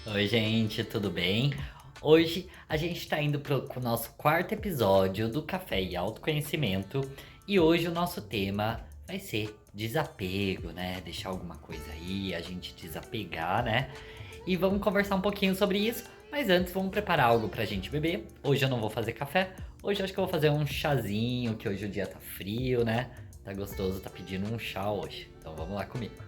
Oi, gente, tudo bem? Hoje a gente está indo para o nosso quarto episódio do Café e Autoconhecimento e hoje o nosso tema vai ser desapego, né? Deixar alguma coisa aí, a gente desapegar, né? E vamos conversar um pouquinho sobre isso, mas antes vamos preparar algo pra gente beber. Hoje eu não vou fazer café, hoje eu acho que eu vou fazer um chazinho, que hoje o dia tá frio, né? Tá gostoso, tá pedindo um chá hoje. Então vamos lá comigo.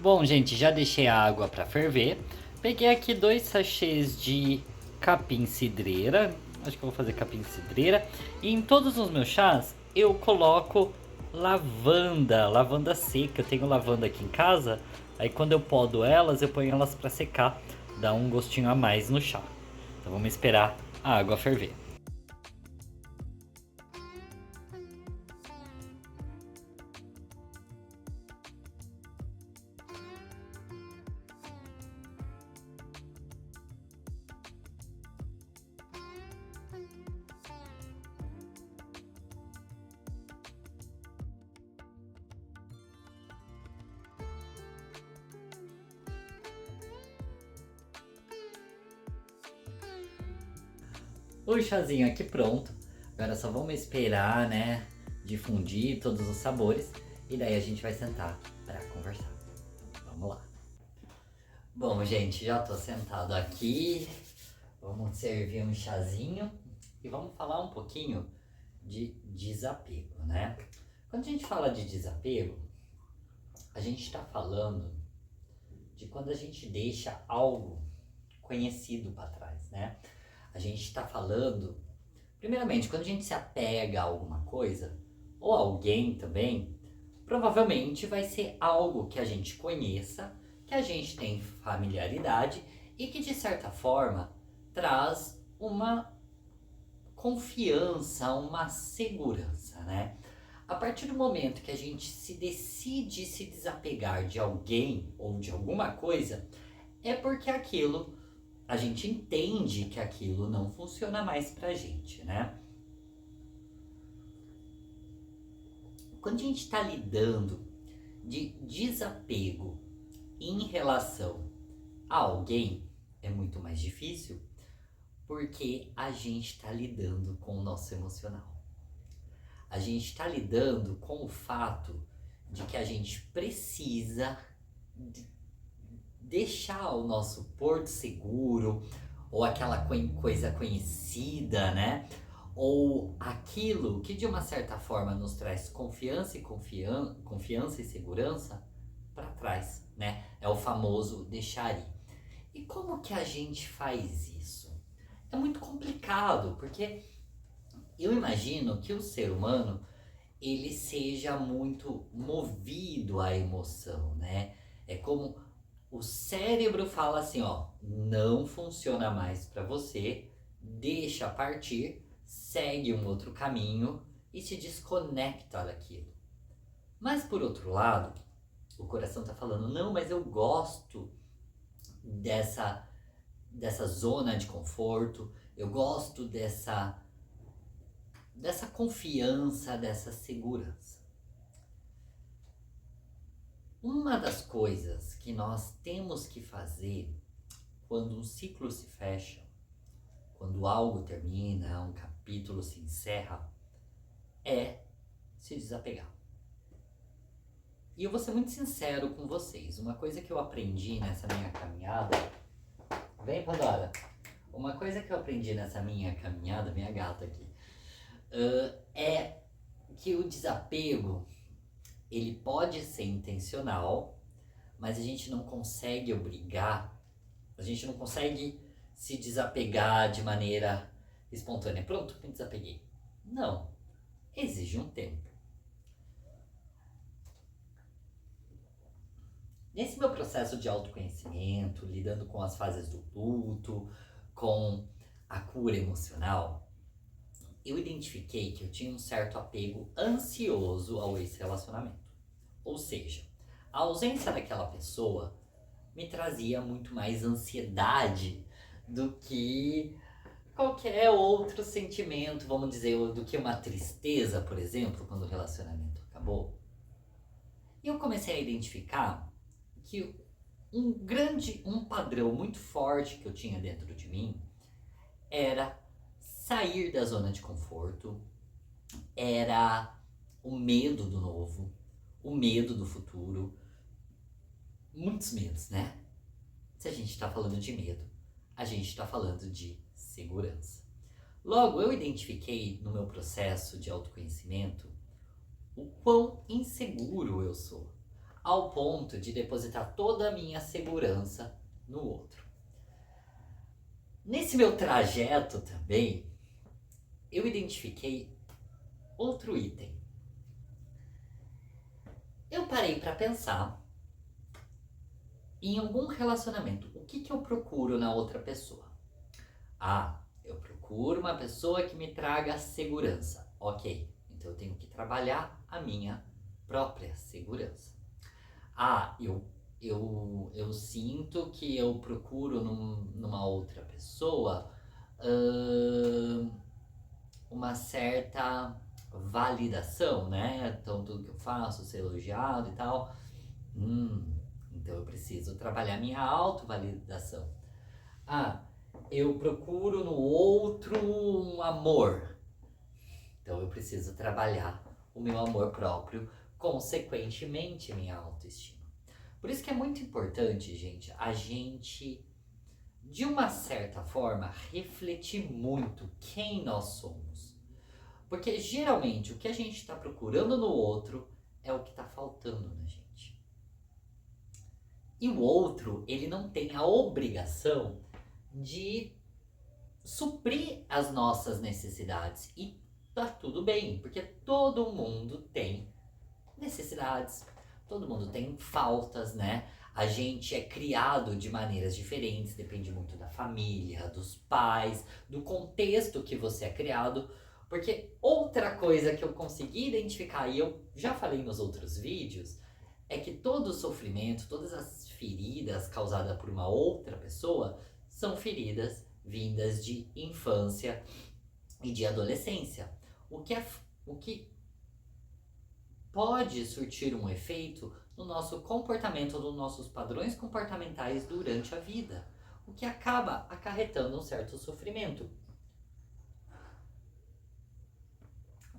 Bom, gente, já deixei a água para ferver. Peguei aqui 2 sachês de capim-cidreira. Acho que eu vou fazer capim-cidreira. E em todos os meus chás eu coloco lavanda, lavanda seca. Eu tenho lavanda aqui em casa. Aí quando eu podo elas, eu ponho elas para secar. Dá um gostinho a mais no chá. Então vamos esperar a água ferver. O chazinho aqui pronto. Agora só vamos esperar, né, difundir todos os sabores e daí a gente vai sentar para conversar. Vamos lá. Bom, gente, já tô sentado aqui. Vamos servir um chazinho e vamos falar um pouquinho de desapego, né? Quando a gente fala de desapego, a gente está falando de quando a gente deixa algo conhecido para trás, né? A gente está falando, primeiramente, quando a gente se apega a alguma coisa, ou a alguém também, provavelmente vai ser algo que a gente conheça, que a gente tem familiaridade e que de certa forma traz uma confiança, uma segurança, né? A partir do momento que a gente se decide se desapegar de alguém ou de alguma coisa, é porque aquilo a gente entende que aquilo não funciona mais pra gente, né? Quando a gente está lidando de desapego em relação a alguém, é muito mais difícil porque a gente está lidando com o nosso emocional. A gente está lidando com o fato de que a gente precisa deixar o nosso porto seguro, ou aquela coisa conhecida, né? Ou aquilo que de uma certa forma nos traz confiança e segurança para trás, né? É o famoso deixar ir. E como que a gente faz isso? É muito complicado, porque eu imagino que o ser humano ele seja muito movido à emoção, né? É como o cérebro fala assim, ó, não funciona mais para você, deixa partir, segue um outro caminho e se desconecta daquilo. Mas por outro lado, o coração tá falando, não, mas eu gosto dessa zona de conforto, eu gosto dessa confiança, dessa segurança. Uma das coisas que nós temos que fazer quando um ciclo se fecha, quando algo termina, um capítulo se encerra, é se desapegar. E eu vou ser muito sincero com vocês. Uma coisa que eu aprendi nessa minha caminhada. Vem, Pandora! Uma coisa que eu aprendi nessa minha caminhada, minha gata aqui, é que o desapego ele pode ser intencional, mas a gente não consegue obrigar, a gente não consegue se desapegar de maneira espontânea. Pronto, me desapeguei. Não, exige um tempo. Nesse meu processo de autoconhecimento, lidando com as fases do luto, com a cura emocional, eu identifiquei que eu tinha um certo apego ansioso ao ex-relacionamento. Ou seja, a ausência daquela pessoa me trazia muito mais ansiedade do que qualquer outro sentimento, vamos dizer, do que uma tristeza, por exemplo, quando o relacionamento acabou. E eu comecei a identificar que um padrão muito forte que eu tinha dentro de mim era sair da zona de conforto, era o medo do novo, o medo do futuro, muitos medos, né? Se a gente está falando de medo, a gente está falando de segurança. Logo, eu identifiquei no meu processo de autoconhecimento o quão inseguro eu sou, ao ponto de depositar toda a minha segurança no outro. Nesse meu trajeto também, eu identifiquei outro item. Eu parei para pensar em algum relacionamento. O que eu procuro na outra pessoa? Eu procuro uma pessoa que me traga segurança. Ok, então eu tenho que trabalhar a minha própria segurança. Eu sinto que eu procuro numa outra pessoa uma certa validação, né? Então tudo que eu faço, ser elogiado e tal. Então eu preciso trabalhar minha autovalidação. Eu procuro no outro um amor. Então eu preciso trabalhar o meu amor próprio, consequentemente minha autoestima. Por isso que é muito importante, gente, a gente, de uma certa forma, refletir muito quem nós somos. Porque geralmente o que a gente está procurando no outro é o que está faltando na gente. E o outro, ele não tem a obrigação de suprir as nossas necessidades. E tá tudo bem, porque todo mundo tem necessidades, todo mundo tem faltas, né? A gente é criado de maneiras diferentes, depende muito da família, dos pais, do contexto que você é criado. Porque outra coisa que eu consegui identificar, e eu já falei nos outros vídeos, é que todo o sofrimento, todas as feridas causadas por uma outra pessoa são feridas vindas de infância e de adolescência. O que pode surtir um efeito no nosso comportamento, nos nossos padrões comportamentais durante a vida, o que acaba acarretando um certo sofrimento.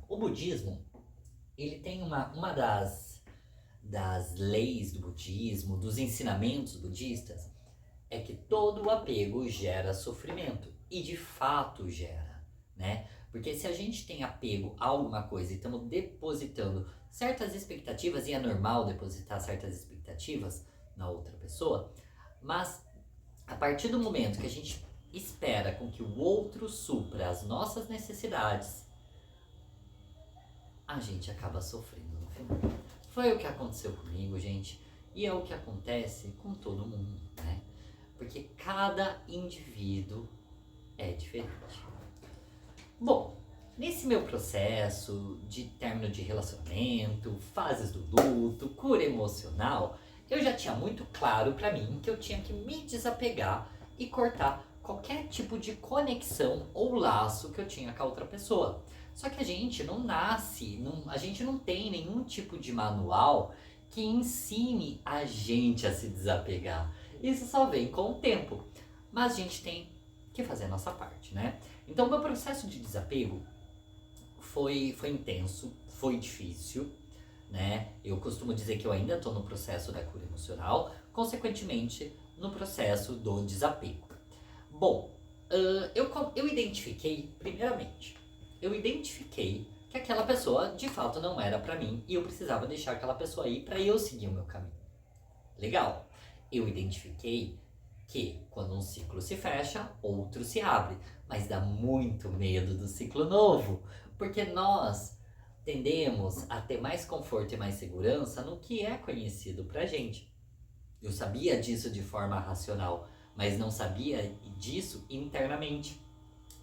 O budismo, ele tem uma das leis do budismo, dos ensinamentos budistas, é que todo apego gera sofrimento, e de fato gera, né? Porque se a gente tem apego a alguma coisa e estamos depositando certas expectativas, e é normal depositar certas expectativas na outra pessoa, mas a partir do momento que a gente espera com que o outro supra as nossas necessidades, a gente acaba sofrendo no final. Foi o que aconteceu comigo, gente, e é o que acontece com todo mundo, né? Porque cada indivíduo é diferente. Bom, nesse meu processo de término de relacionamento, fases do luto, cura emocional, eu já tinha muito claro pra mim que eu tinha que me desapegar e cortar qualquer tipo de conexão ou laço que eu tinha com a outra pessoa. Só que a gente não nasce, a gente não tem nenhum tipo de manual que ensine a gente a se desapegar. Isso só vem com o tempo. Mas a gente tem que fazer a nossa parte, né? Então, meu processo de desapego foi intenso, foi difícil, né? Eu costumo dizer que eu ainda estou no processo da cura emocional, consequentemente, no processo do desapego. Bom, eu identifiquei, primeiramente, que aquela pessoa de fato não era pra mim e eu precisava deixar aquela pessoa ir pra eu seguir o meu caminho. Legal. Eu identifiquei que quando um ciclo se fecha, outro se abre. Mas dá muito medo do ciclo novo, porque nós tendemos a ter mais conforto e mais segurança no que é conhecido pra gente. Eu sabia disso de forma racional, mas não sabia disso internamente.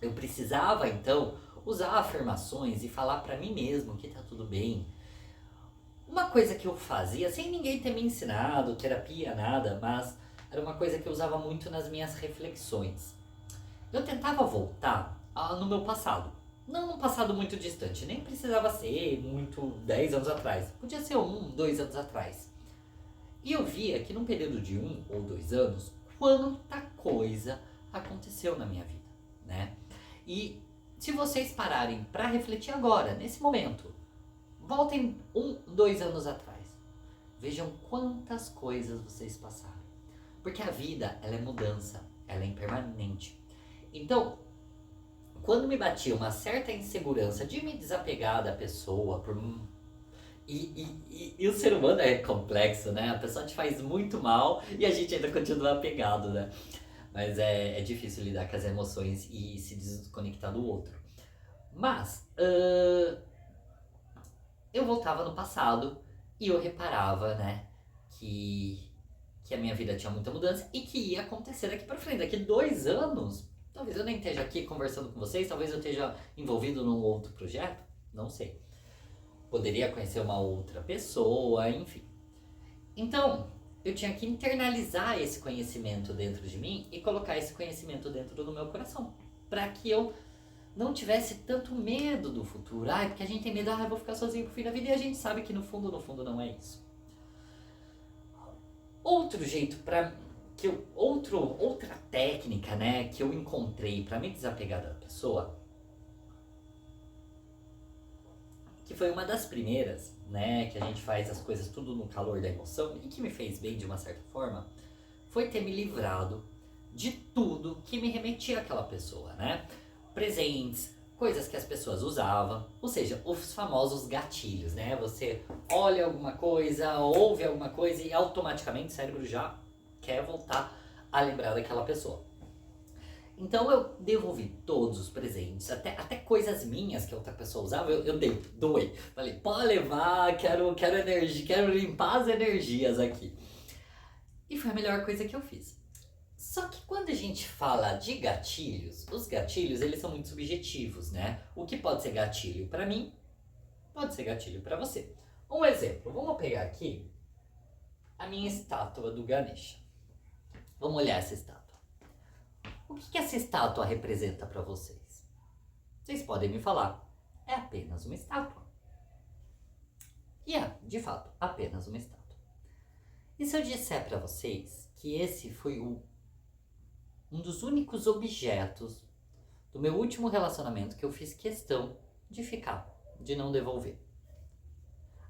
Eu precisava então usar afirmações e falar pra mim mesmo que tá tudo bem. Uma coisa que eu fazia, sem ninguém ter me ensinado, terapia, nada, mas era uma coisa que eu usava muito nas minhas reflexões. Eu tentava voltar no meu passado. Não num passado muito distante, nem precisava ser muito 10 anos atrás. Podia ser 2 anos atrás. E eu via que num período de 1 ou 2 anos, quanta coisa aconteceu na minha vida, né? E se vocês pararem para refletir agora, nesse momento, voltem 1, 2 anos atrás. Vejam quantas coisas vocês passaram. Porque a vida, ela é mudança, ela é impermanente. Então, quando me batia uma certa insegurança de me desapegar da pessoa, e o ser humano é complexo, né? A pessoa te faz muito mal e a gente ainda continua apegado, né? Mas é difícil lidar com as emoções e se desconectar do outro. Mas, eu voltava no passado e eu reparava, né, que a minha vida tinha muita mudança e que ia acontecer daqui pra frente. Daqui 2 anos, talvez eu nem esteja aqui conversando com vocês, talvez eu esteja envolvido num outro projeto, não sei. Poderia conhecer uma outra pessoa, enfim. Então, eu tinha que internalizar esse conhecimento dentro de mim e colocar esse conhecimento dentro do meu coração, para que eu não tivesse tanto medo do futuro. Porque a gente tem medo, eu vou ficar sozinho pro fim da vida, e a gente sabe que no fundo não é isso. Outro jeito outra técnica, né, que eu encontrei para me desapegar da pessoa, que foi uma das primeiras, né, que a gente faz as coisas tudo no calor da emoção e que me fez bem de uma certa forma, foi ter me livrado de tudo que me remetia àquela pessoa, né? Presentes, coisas que as pessoas usavam, ou seja, os famosos gatilhos, né? Você olha alguma coisa, ouve alguma coisa e automaticamente o cérebro já quer voltar a lembrar daquela pessoa. Então eu devolvi todos os presentes, até coisas minhas que a outra pessoa usava, eu doei. Falei, pode levar, quero energia, quero limpar as energias aqui. E foi a melhor coisa que eu fiz. Só que quando a gente fala de gatilhos, os gatilhos eles são muito subjetivos, né? O que pode ser gatilho para mim, pode ser gatilho para você. Um exemplo, vamos pegar aqui a minha estátua do Ganesha. Vamos olhar essa estátua. O que essa estátua representa para vocês? Vocês podem me falar, é apenas uma estátua. E é, de fato, apenas uma estátua. E se eu disser para vocês que esse foi um dos únicos objetos do meu último relacionamento que eu fiz questão de ficar, de não devolver?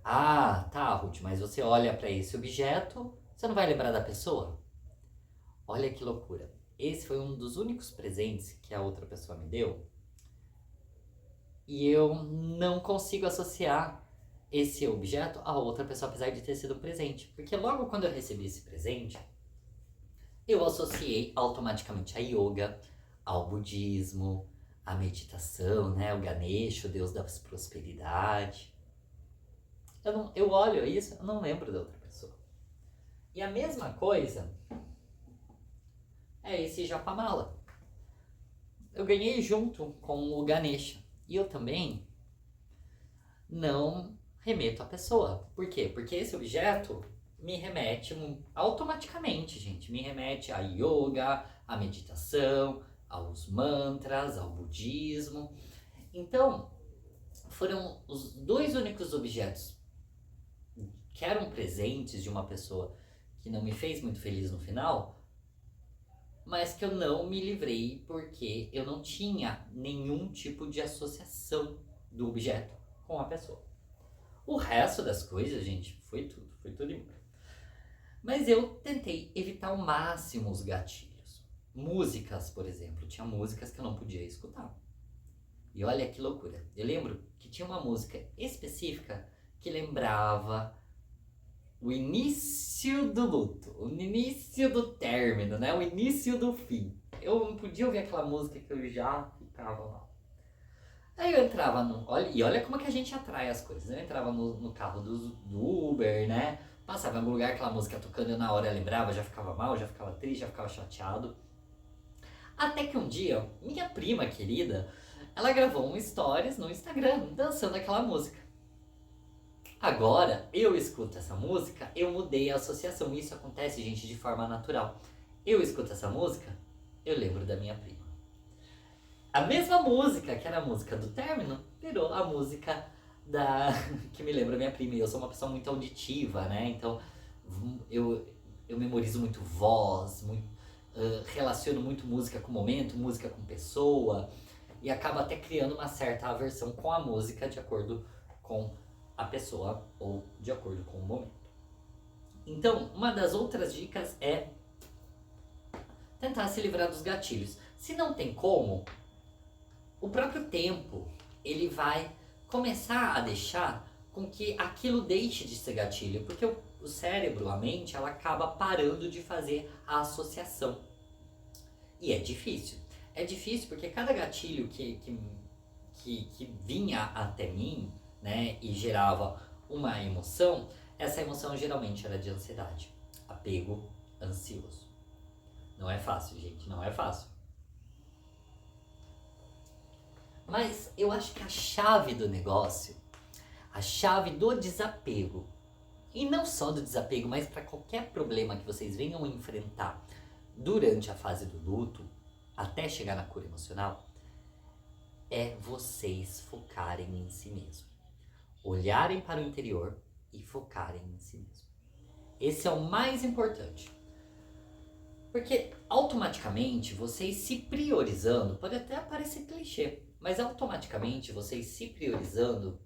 Tá, Ruth, mas você olha para esse objeto, você não vai lembrar da pessoa? Olha que loucura. Esse foi um dos únicos presentes que a outra pessoa me deu e eu não consigo associar esse objeto a outra pessoa, apesar de ter sido um presente. Porque logo quando eu recebi esse presente, eu associei automaticamente a yoga, ao budismo, à meditação, né? O Ganesha, o deus da prosperidade. Eu olho isso, eu não lembro da outra pessoa. E a mesma coisa é esse japamala. Eu ganhei junto com o Ganesha. E eu também não remeto à pessoa. Por quê? Porque esse objeto me remete automaticamente, gente. Me remete a yoga, à meditação, aos mantras, ao budismo. Então, foram os 2 únicos objetos que eram presentes de uma pessoa que não me fez muito feliz no final, mas que eu não me livrei porque eu não tinha nenhum tipo de associação do objeto com a pessoa. O resto das coisas, gente, foi tudo embora. Mas eu tentei evitar ao máximo os gatilhos. Músicas, por exemplo, tinha músicas que eu não podia escutar. E olha que loucura. Eu lembro que tinha uma música específica que lembrava o início do luto, o início do término, né? O início do fim. Eu não podia ouvir aquela música que eu já ficava mal. Aí eu entrava olha como é que a gente atrai as coisas. Eu entrava no carro do Uber, né? Passava em algum lugar, aquela música tocando, eu na hora eu lembrava, já ficava mal, já ficava triste, já ficava chateado. Até que um dia, minha prima querida, ela gravou um stories no Instagram, dançando aquela música. Agora, eu escuto essa música, eu mudei a associação. Isso acontece, gente, de forma natural. Eu escuto essa música, eu lembro da minha prima. A mesma música, que era a música do término, virou a música que me lembra minha prima. E eu sou uma pessoa muito auditiva, né? Então, eu, eu memorizo muito voz, relaciono muito música com momento, música com pessoa, e acaba até criando uma certa aversão com a música de acordo com a pessoa ou de acordo com o momento. Então, uma das outras dicas é tentar se livrar dos gatilhos. Se não tem como, o próprio tempo, ele vai começar a deixar com que aquilo deixe de ser gatilho, porque o cérebro, a mente, ela acaba parando de fazer a associação. E é difícil. É difícil porque cada gatilho que vinha até mim, né, e gerava uma emoção, essa emoção geralmente era de ansiedade, apego ansioso. Não é fácil, gente, não é fácil. Mas eu acho que a chave do negócio, a chave do desapego, e não só do desapego, mas para qualquer problema que vocês venham enfrentar durante a fase do luto, até chegar na cura emocional, é vocês focarem em si mesmo. Olharem para o interior e focarem em si mesmo. Esse é o mais importante. Porque automaticamente vocês se priorizando, pode até parecer clichê, mas automaticamente vocês se priorizando,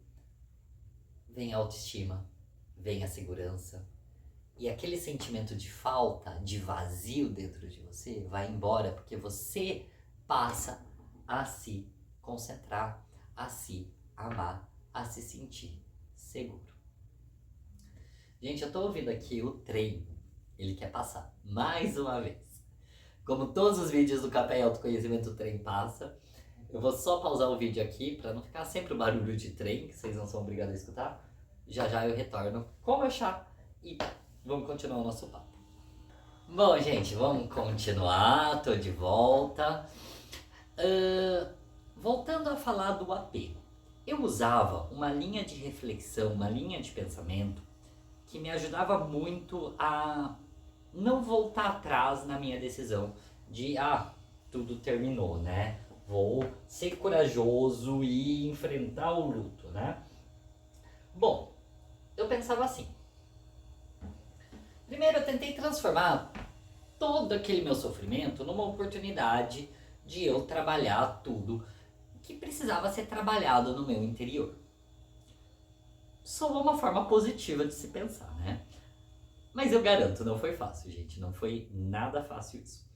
vem a autoestima, vem a segurança. E aquele sentimento de falta, de vazio dentro de você vai embora, porque você passa a se concentrar, a se amar, a se sentir seguro. Gente, eu tô ouvindo aqui o trem, ele quer passar mais uma vez. Como todos os vídeos do Café e Autoconhecimento, o trem passa. Eu vou só pausar o vídeo aqui para não ficar sempre o barulho de trem, que vocês não são obrigados a escutar. Já já eu retorno com o meu chá e vamos continuar o nosso papo. Bom, gente, vamos continuar. Tô de volta. Voltando a falar do apego. Eu usava uma linha de reflexão, uma linha de pensamento que me ajudava muito a não voltar atrás na minha decisão de, tudo terminou, né? Vou ser corajoso e enfrentar o luto, né? Bom, eu pensava assim. Primeiro eu tentei transformar todo aquele meu sofrimento numa oportunidade de eu trabalhar tudo que precisava ser trabalhado no meu interior. Só uma forma positiva de se pensar, né? Mas eu garanto, não foi fácil, gente. Não foi nada fácil isso.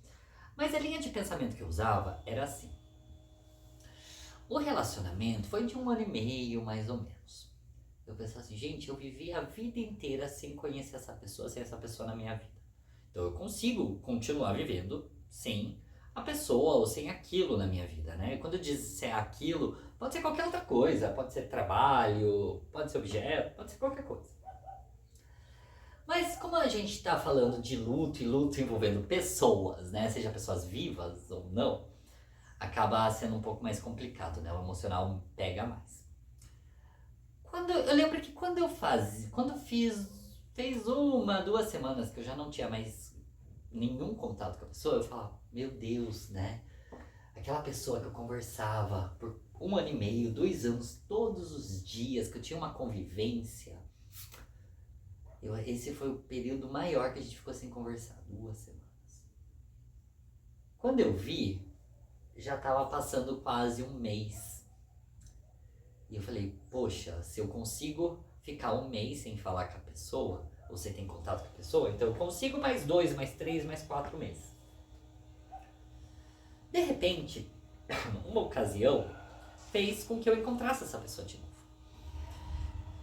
Mas a linha de pensamento que eu usava era assim. O relacionamento foi de 1 ano e meio, mais ou menos. Eu pensava assim, gente, eu vivi a vida inteira sem conhecer essa pessoa, sem essa pessoa na minha vida. Então eu consigo continuar vivendo sem a pessoa ou sem aquilo na minha vida, né? E quando eu disser aquilo, pode ser qualquer outra coisa. Pode ser trabalho, pode ser objeto, pode ser qualquer coisa. Mas como a gente está falando de luto e luto envolvendo pessoas, né? Seja pessoas vivas ou não, acaba sendo um pouco mais complicado, né? O emocional pega mais. Eu lembro que quando fez 1, 2 semanas que eu já não tinha mais nenhum contato com a pessoa, eu falava, meu Deus, né? Aquela pessoa que eu conversava por 1 ano e meio, 2 anos, todos os dias, que eu tinha uma convivência. Esse foi o período maior que a gente ficou sem conversar, 2 semanas. Quando eu vi, já estava passando quase 1 mês. E eu falei, poxa, se eu consigo ficar 1 mês sem falar com a pessoa, ou sem ter contato com a pessoa, então eu consigo mais 2, mais 3, mais 4 meses. De repente, uma ocasião fez com que eu encontrasse essa pessoa de novo.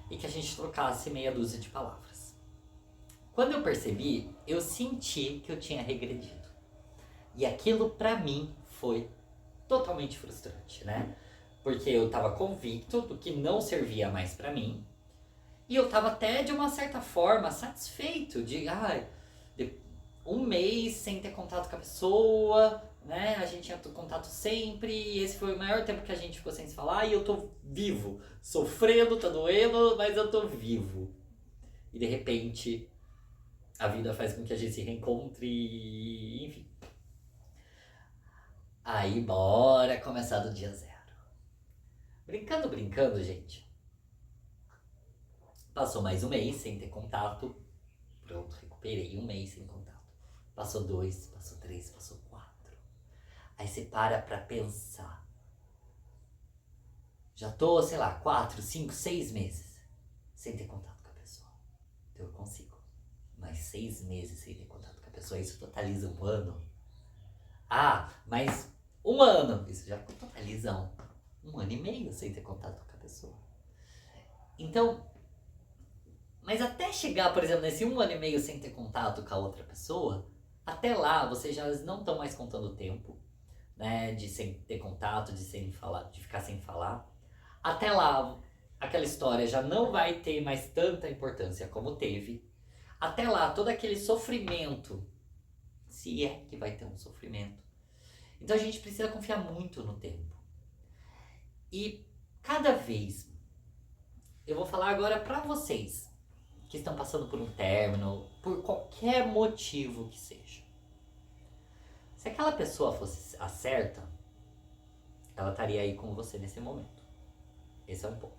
E que a gente trocasse meia dúzia de palavras. Quando eu percebi, eu senti que eu tinha regredido. E aquilo pra mim foi totalmente frustrante, né? Porque eu tava convicto do que não servia mais pra mim. E eu tava até, de uma certa forma, satisfeito de 1 mês sem ter contato com a pessoa, né? A gente tinha contato sempre, e esse foi o maior tempo que a gente ficou sem se falar, e eu tô vivo. Sofrendo, tá doendo, mas eu tô vivo. E de repente, a vida faz com que a gente se reencontre, enfim. Aí, bora começar do dia 0. Brincando, gente. Passou mais 1 mês sem ter contato. Pronto, recuperei 1 mês sem contato. Passou 2, passou 3, passou 4. Aí você para pra pensar. Já tô, sei lá, 4, 5, 6 meses sem ter contato com a pessoa. Então eu consigo. Mas 6 meses sem ter contato com a pessoa, isso totaliza 1 ano. Ah, mas 1 ano, isso já totaliza 1 ano e meio sem ter contato com a pessoa. Então, mas até chegar, por exemplo, nesse 1 ano e meio sem ter contato com a outra pessoa, até lá vocês já não estão mais contando o tempo, né, de sem ter contato, de ficar sem falar. Até lá, aquela história já não vai ter mais tanta importância como teve. Até lá, todo aquele sofrimento, se é que vai ter um sofrimento. Então a gente precisa confiar muito no tempo. E cada vez, eu vou falar agora pra vocês que estão passando por um término, por qualquer motivo que seja. Se aquela pessoa fosse a certa, ela estaria aí com você nesse momento. Esse é um ponto.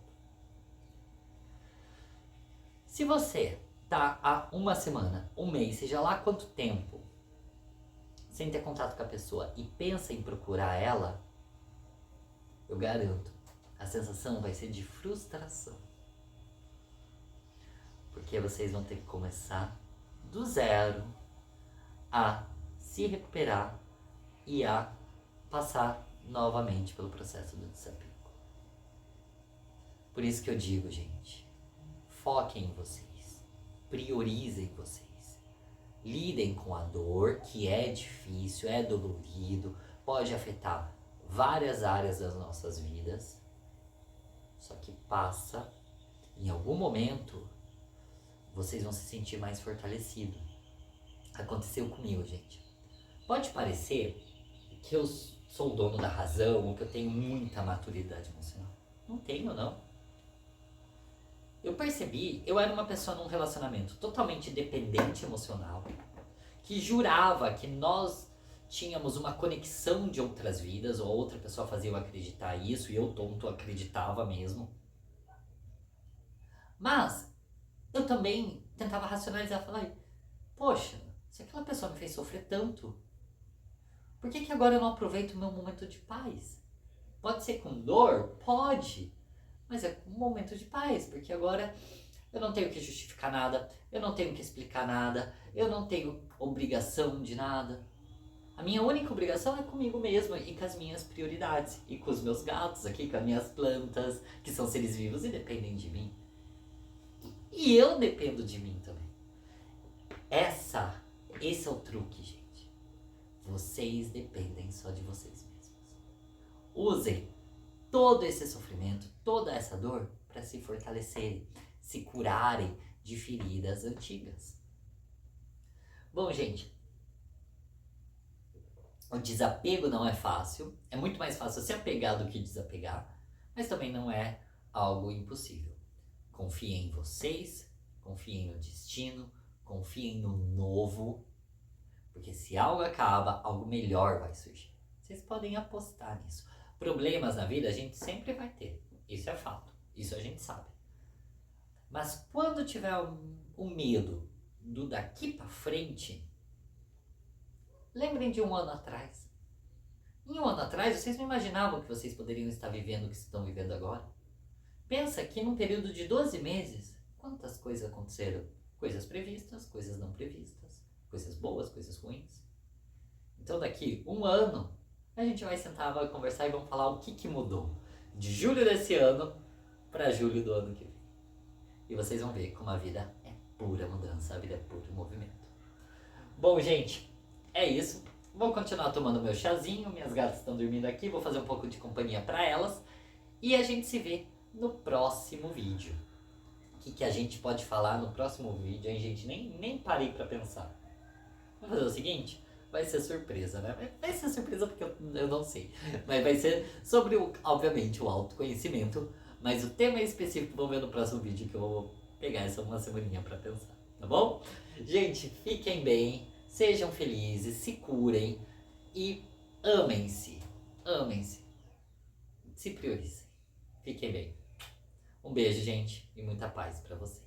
Se você tá há 1 semana, 1 mês, seja lá quanto tempo, sem ter contato com a pessoa e pensa em procurar ela, eu garanto, a sensação vai ser de frustração. Porque vocês vão ter que começar do zero a se recuperar e a passar novamente pelo processo do desapego. Por isso que eu digo, gente, foquem em vocês, priorizem vocês, lidem com a dor, que é difícil, é dolorido, pode afetar várias áreas das nossas vidas, só que passa, em algum momento, vocês vão se sentir mais fortalecidos. Aconteceu comigo, gente. Pode parecer que eu sou o dono da razão, ou que eu tenho muita maturidade emocional. Não tenho, não. Eu percebi, eu era uma pessoa num relacionamento totalmente dependente emocional, que jurava que nós tínhamos uma conexão de outras vidas, ou outra pessoa fazia eu acreditar isso, e eu, tonto, acreditava mesmo. Mas eu também tentava racionalizar, falar, poxa, se aquela pessoa me fez sofrer tanto, por que agora eu não aproveito o meu momento de paz? Pode ser com dor? Pode, mas é um momento de paz, porque agora eu não tenho que justificar nada, eu não tenho que explicar nada, eu não tenho obrigação de nada. A minha única obrigação é comigo mesma e com as minhas prioridades, e com os meus gatos aqui, com as minhas plantas, que são seres vivos e dependem de mim. E eu dependo de mim também. Esse é o truque, gente. Vocês dependem só de vocês mesmos. Usem todo esse sofrimento, toda essa dor, para se fortalecerem, se curarem de feridas antigas. Bom, gente, o desapego não é fácil. É muito mais fácil se apegar do que desapegar, mas também não é algo impossível. Confiem em vocês, confiem no destino, confiem no novo, porque se algo acaba, algo melhor vai surgir. Vocês podem apostar nisso. Problemas na vida a gente sempre vai ter, isso é fato, isso a gente sabe. Mas quando tiver o medo do daqui pra frente, lembrem de 1 ano atrás. Em 1 ano atrás, vocês não imaginavam que vocês poderiam estar vivendo o que estão vivendo agora. Pensa que num período de 12 meses, quantas coisas aconteceram? Coisas previstas, coisas não previstas, coisas boas, coisas ruins. Então daqui 1 ano, a gente vai sentar, vai conversar e vamos falar o que mudou de julho desse ano para julho do ano que vem. E vocês vão ver como a vida é pura mudança, a vida é puro movimento. Bom, gente, é isso. Vou continuar tomando meu chazinho, minhas gatas estão dormindo aqui, vou fazer um pouco de companhia para elas. E a gente se vê no próximo vídeo. O que a gente pode falar no próximo vídeo, hein, gente? Nem parei para pensar. Vamos fazer o seguinte? Vai ser surpresa, né? Vai ser surpresa porque eu não sei. Mas vai ser sobre, obviamente, o autoconhecimento. Mas o tema específico, vamos ver no próximo vídeo, que eu vou pegar essa 1 semaninha pra pensar. Tá bom? Gente, fiquem bem, sejam felizes, se curem e amem-se. Amem-se. Se priorizem. Fiquem bem. Um beijo, gente, e muita paz pra vocês.